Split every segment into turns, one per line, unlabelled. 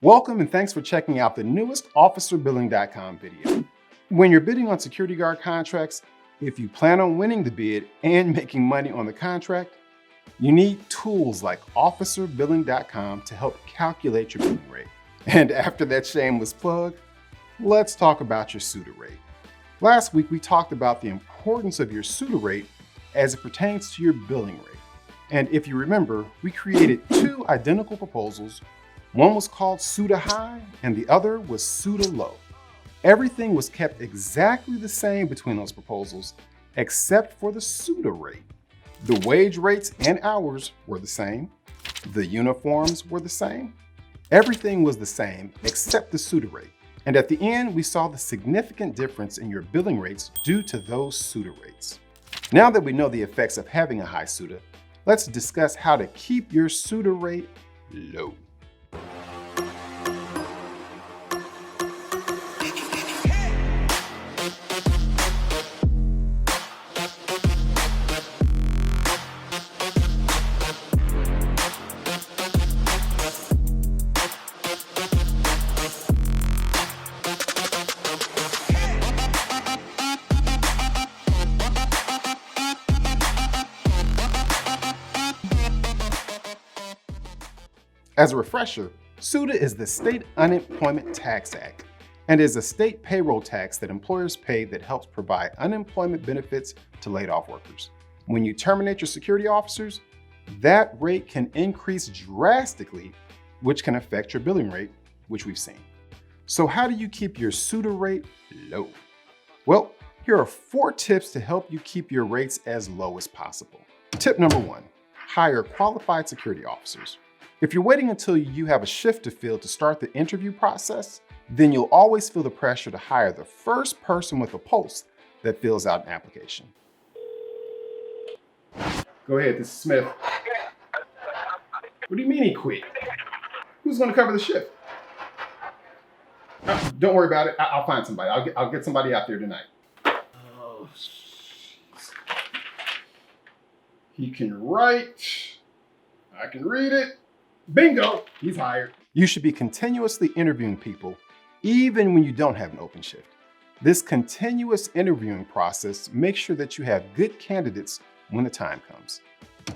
Welcome and thanks for checking out the newest OfficerBilling.com video. When you're bidding on security guard contracts, if you plan on winning the bid and making money on the contract, you need tools like OfficerBilling.com to help calculate your billing rate. And after that shameless plug, let's talk about your SUTA rate. Last week, we talked about the importance of your SUTA rate as it pertains to your billing rate. And if you remember, we created two identical proposals. One was called SUTA High and the other was SUTA Low. Everything was kept exactly the same between those proposals, except for the SUTA rate. The wage rates and hours were the same. The uniforms were the same. Everything was the same except the SUTA rate. And at the end, we saw the significant difference in your billing rates due to those SUTA rates. Now that we know the effects of having a high SUTA, let's discuss how to keep your SUTA rate low. As a refresher, SUTA is the State Unemployment Tax Act and is a state payroll tax that employers pay that helps provide unemployment benefits to laid off workers. When you terminate your security officers, that rate can increase drastically, which can affect your billing rate, which we've seen. So how do you keep your SUTA rate low? Well, here are 4 tips to help you keep your rates as low as possible. Tip number 1, hire qualified security officers. If you're waiting until you have a shift to fill to start the interview process, then you'll always feel the pressure to hire the first person with a post that fills out an application. Go ahead, this is Smith. What do you mean he quit? Who's gonna cover the shift? Don't worry about it, I'll find somebody. I'll get somebody out there tonight. Oh, jeez. He can write, I can read it. Bingo, he's hired. You should be continuously interviewing people, even when you don't have an open shift. This continuous interviewing process makes sure that you have good candidates when the time comes.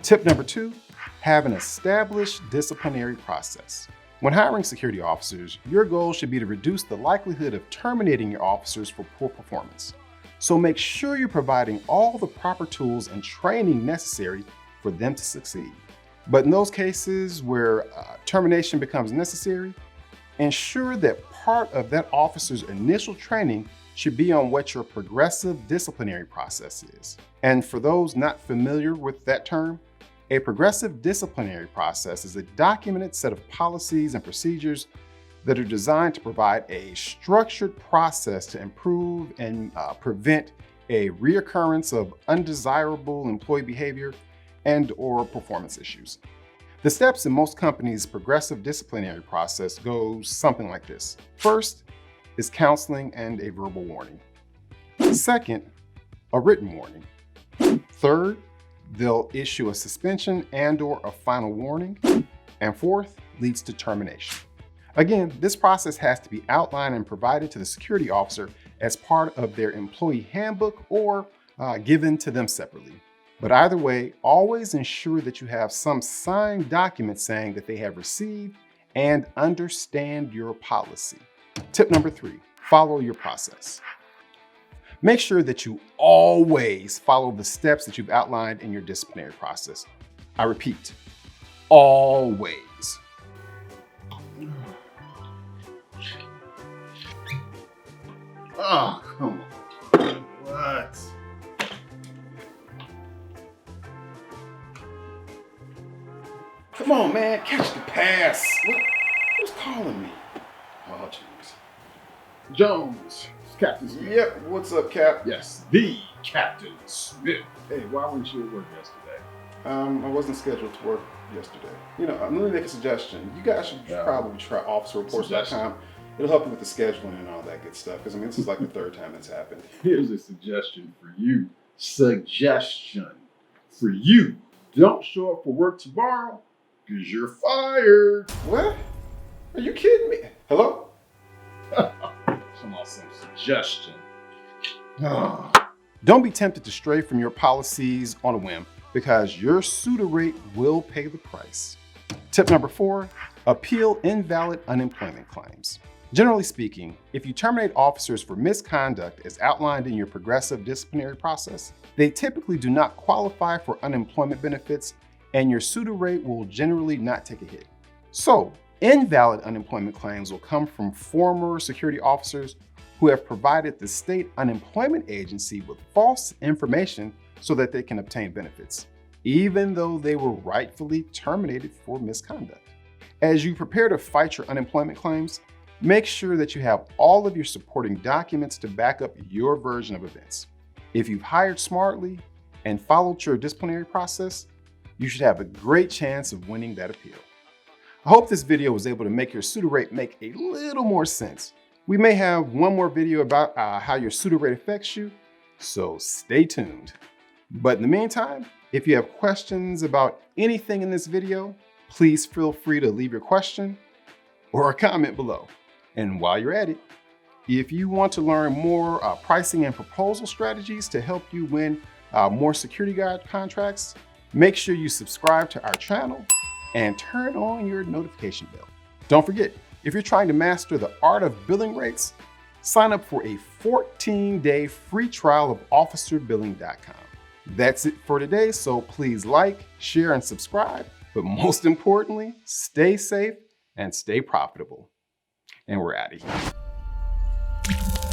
Tip number 2, have an established disciplinary process. When hiring security officers, your goal should be to reduce the likelihood of terminating your officers for poor performance. So make sure you're providing all the proper tools and training necessary for them to succeed. But in those cases where termination becomes necessary, ensure that part of that officer's initial training should be on what your progressive disciplinary process is. And for those not familiar with that term, a progressive disciplinary process is a documented set of policies and procedures that are designed to provide a structured process to improve and prevent a reoccurrence of undesirable employee behavior and/or performance issues. The steps in most companies' progressive disciplinary process goes something like this. First is counseling and a verbal warning. Second, a written warning. Third, they'll issue a suspension and/or a final warning. And fourth, leads to termination. Again, this process has to be outlined and provided to the security officer as part of their employee handbook or given to them separately. But either way, always ensure that you have some signed document saying that they have received and understand your policy. Tip number 3, follow your process. Make sure that you always follow the steps that you've outlined in your disciplinary process. I repeat, always. Oh, come on. What? Come on, man, catch the pass. Who's calling me? Oh, jeez. Jones, Captain Smith. Yep, what's up, Cap?
Yes, the Captain Smith. Hey, why weren't you at work yesterday?
I wasn't scheduled to work yesterday. You know, let me make a suggestion. You guys should probably try officerreports.com. It'll help you with the scheduling and all that good stuff. Because, I mean, this is like the 3rd time it's happened.
Here's a suggestion for you. Suggestion for you. Don't show up for work tomorrow because you're fired.
What? Are you kidding me? Hello?
Come on, some suggestion.
Don't be tempted to stray from your policies on a whim, because your SUTA rate will pay the price. Tip number 4, appeal invalid unemployment claims. Generally speaking, if you terminate officers for misconduct as outlined in your progressive disciplinary process, they typically do not qualify for unemployment benefits, and your SUTA rate will generally not take a hit. So, invalid unemployment claims will come from former security officers who have provided the state unemployment agency with false information so that they can obtain benefits, even though they were rightfully terminated for misconduct. As you prepare to fight your unemployment claims, make sure that you have all of your supporting documents to back up your version of events. If you've hired smartly and followed your disciplinary process, you should have a great chance of winning that appeal. I hope this video was able to make your SUTA rate make a little more sense. We may have one more video about how your SUTA rate affects you, so stay tuned. But in the meantime, if you have questions about anything in this video, please feel free to leave your question or a comment below. And while you're at it, if you want to learn more pricing and proposal strategies to help you win more security guard contracts, make sure you subscribe to our channel and turn on your notification bell. Don't forget, if you're trying to master the art of billing rates, sign up for a 14-day free trial of OfficerBilling.com. That's it for today, so please like, share, and subscribe. But most importantly, stay safe and stay profitable. And we're out of here.